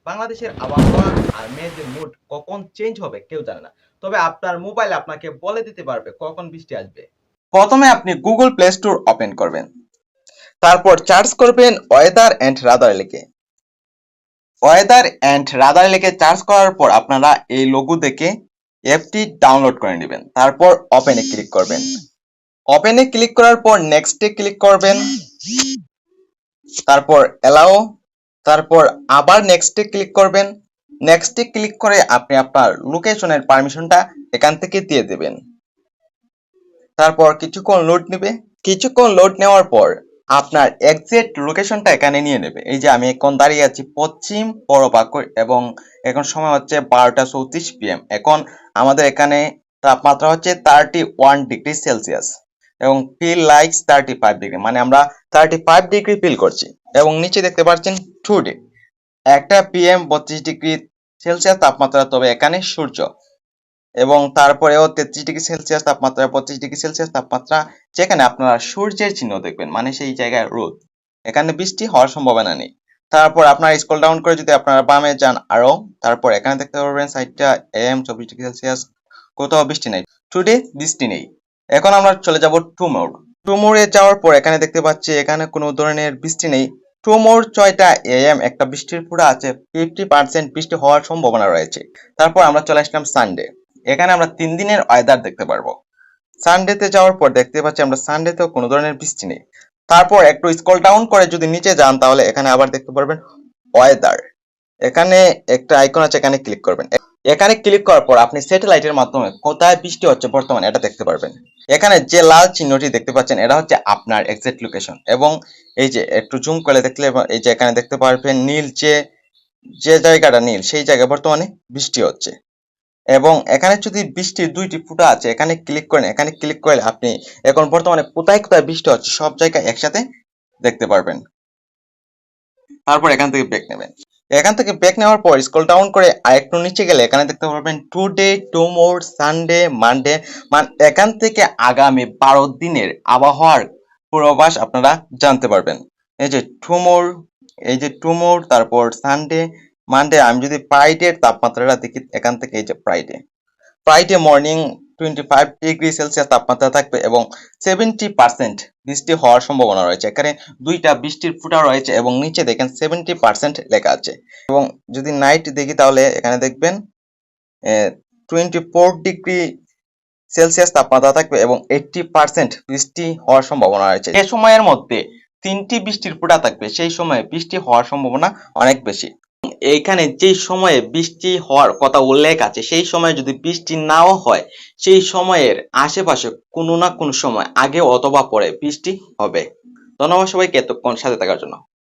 বাংলাদেশের আবহাওয়া আর মেয়েদের মুড কখন চেঞ্জ হবে কেউ জানে না। তবে আপনার মোবাইল আপনাকে বলে দিতে পারবে কখন বৃষ্টি আসবে। প্রথমে আপনি গুগল প্লে স্টোর ওপেন করবেন, তারপর সার্চ করবেন ওয়েদার এন্ড রাদার লিখে। ওয়েদার এন্ড রাদার লিখে সার্চ করার পর আপনারা এই লোগো দেখে অ্যাপটি ডাউনলোড করে নেবেন, তারপর ওপেনে ক্লিক করবেন। ওপেনে ক্লিক করার পর নেক্সটে ক্লিক করবেন, তারপর এলাও, তারপর আবার নেক্সটে ক্লিক করবেন। নেক্সটে ক্লিক করে আপনি আপনার লোকেশনের পারমিশনটা এখান থেকে দিয়ে দেবেন। তারপর কিছুক্ষণ লোড নেবে। কিছুক্ষণ লোড নেওয়ার পর আপনার এক্সাক্ট লোকেশনটা এখানে নিয়ে নেবে। এই যে আমি এখন দাঁড়িয়ে আছি পশ্চিম পরপাকড় এবং এখন সময় হচ্ছে 12টা 34 PM। এখন আমাদের এখানে তাপমাত্রা হচ্ছে 31 ডিগ্রি সেলসিয়াস এবং ফিল লাইকস 35 ডিগ্রি, মানে আমরা 35 ডিগ্রি ফিল করছি। এবং নিচে দেখতে পাচ্ছেন টুডে 1টা PM 32 ডিগ্রি সেলসিয়াস তাপমাত্রা, তবে এখানে সূর্য। এবং তারপরেও 33 ডিগ্রি সেলসিয়াস তাপমাত্রা, 25 ডিগ্রি সেলসিয়াস তাপমাত্রা, যেখানে আপনারা সূর্যের চিহ্ন দেখবেন, মানে সেই জায়গায় রোদ। এখানে বৃষ্টি হওয়ার সম্ভাবনা নেই। তারপর আপনারা স্ক্রল ডাউন করে যদি আপনারা বামে যান আরো, তারপর এখানে দেখতে পারবেন 60টা AM 24 ডিগ্রি সেলসিয়াস, কোথাও বৃষ্টি নেই। টুডে বৃষ্টি নেই। এখন আমরা চলে যাব টুমোর। টুমোরে যাওয়ার পর এখানে দেখতে পাচ্ছি এখানে কোনো ধরনের বৃষ্টি নেই। টুমোর 6টা AM একটা বৃষ্টির ফোঁটা আছে, 50% বৃষ্টি হওয়ার সম্ভাবনা রয়েছে। তারপর আমরা চলে আসলাম সানডে। এখানে আমরা 3 দিনের ওয়েদার দেখতে পারবো। সানডেতে যাওয়ার পর দেখতে পাচ্ছি আমরা সানডেতেও কোনো ধরনের বৃষ্টি নেই। তারপর একটু স্ক্রল ডাউন করে যদি নিচে যান তাহলে এখানে আবার দেখতে পারবেন ওয়েদার। এখানে একটা আইকন আছে, এখানে ক্লিক করবেন। এখানে ক্লিক করার পর আপনি স্যাটেলাইটের মাধ্যমে কোথায় বৃষ্টি হচ্ছে বর্তমানে এটা দেখতে পারবেন। এখানে যে লাল চিহ্নটি দেখতে পাচ্ছেন এটা হচ্ছে আপনার এক্সাক্ট লোকেশন। এবং এই যে একটু জুম করে দেখলে এই যে এখানে দেখতে পারবেন নীল, যে জায়গাটা নীল সেই জায়গায় বর্তমানে বৃষ্টি হচ্ছে। এবং এখানে যদি বৃষ্টির 2টি ফোঁটা আছে এখানে ক্লিক করেন। এখানে ক্লিক করলে আপনি এখন বর্তমানে কোথায় কোথায় বৃষ্টি হচ্ছে সব জায়গায় একসাথে দেখতে পারবেন। তারপর এখান থেকে ব্যাক নেবেন। এখান থেকে ব্যাক নেওয়ার পর স্ক্রল ডাউন করে আরেকটু নিচে গেলে এখানে দেখতে পারবেন টুডে, টুমোর, সানডে, মানডে, মানে এখান থেকে আগামী 12 দিনের আবহাওয়ার পূর্বাভাস আপনারা জানতে পারবেন। এই যে টুমোর, এই যে টুমোর, তারপর সানডে, মানডে। আমি যদি ফ্রাইডের তাপমাত্রাটা দেখি এখান থেকে, এই যে ফ্রাইডে মর্নিং 25 ডিগ্রি সেলসিয়াস তাপমাত্রা থাকবে এবং 70% বৃষ্টি হওয়ার সম্ভাবনা রয়েছে। এখানে 2টা বৃষ্টির ফোঁটা রয়েছে এবং নিচে দেখেন 70% লেখা আছে। এবং যদি নাইট দেখি তাহলে এখানে দেখবেন 24 ডিগ্রি সেলসিয়াস তাপমাত্রা থাকবে এবং 80% বৃষ্টি হওয়ার সম্ভাবনা রয়েছে। এই সময়ের মধ্যে 3টি বৃষ্টির ফোঁটা থাকবে, সেই সময়ে বৃষ্টি হওয়ার সম্ভাবনা অনেক বেশি। এইখানে যেই সময়ে বৃষ্টি হওয়ার কথা উল্লেখ আছে সেই সময়ে যদি বৃষ্টি নাও হয়, সেই সময়ের আশেপাশে কোনো না কোনো সময় আগে অথবা পরে বৃষ্টি হবে। ধন্যবাদ সবাইকে এতক্ষণ সাথে থাকার জন্য।